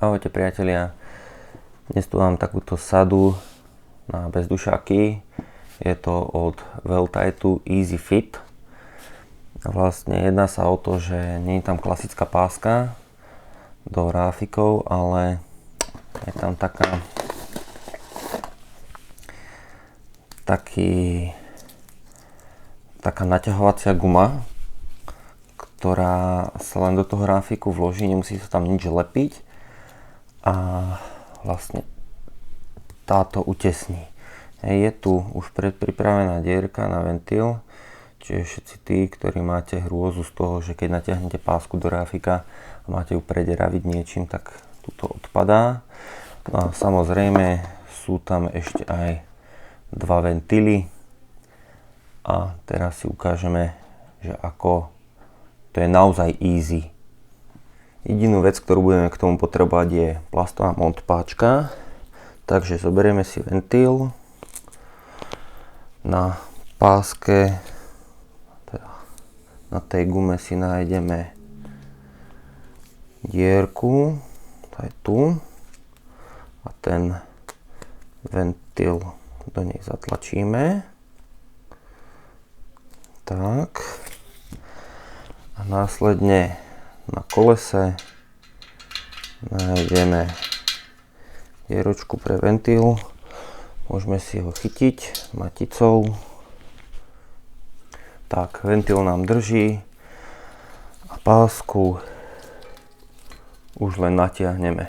Ahojte priatelia, dnes tu mám takúto sadu na bezdušáky, je to od Weltightu Easy Fit. A vlastne jedná sa o to, že nie je tam klasická páska do ráfikov, ale je tam taká naťahovacia guma, ktorá sa len do toho ráfiku vloží, nemusí sa tam nič lepiť a vlastne táto utesní. Je tu už predpripravená dierka na ventil, čiže všetci tí, ktorí máte hrôzu z toho, že keď natiahnete pásku do ráfika a máte ju prederaviť niečím, tak tuto odpadá. No a samozrejme sú tam ešte aj dva ventily a teraz si ukážeme, že ako to je naozaj easy. Jedinú vec, ktorú budeme k tomu potrebovať, je plastová montpáčka. Takže zoberieme si ventil. Na páske, teda na tej gume si nájdeme dierku, tá je tu. A ten ventil do nej zatlačíme. Tak. A následne na kolese nájdeme dieročku pre ventil. Môžeme si ho chytiť maticou. Tak, ventil nám drží a pásku už len natiahneme.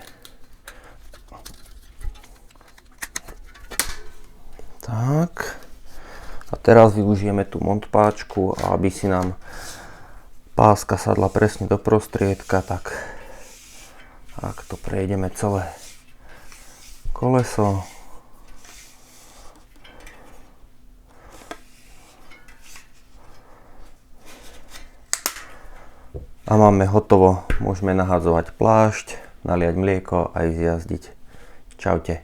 Tak. A teraz využijeme tú montpáčku a aby si nám páska sadla presne do prostriedka, tak to prejdeme celé koleso. A máme hotovo, môžeme nahádzovať plášť, naliať mlieko a ísť jazdiť. Čaute.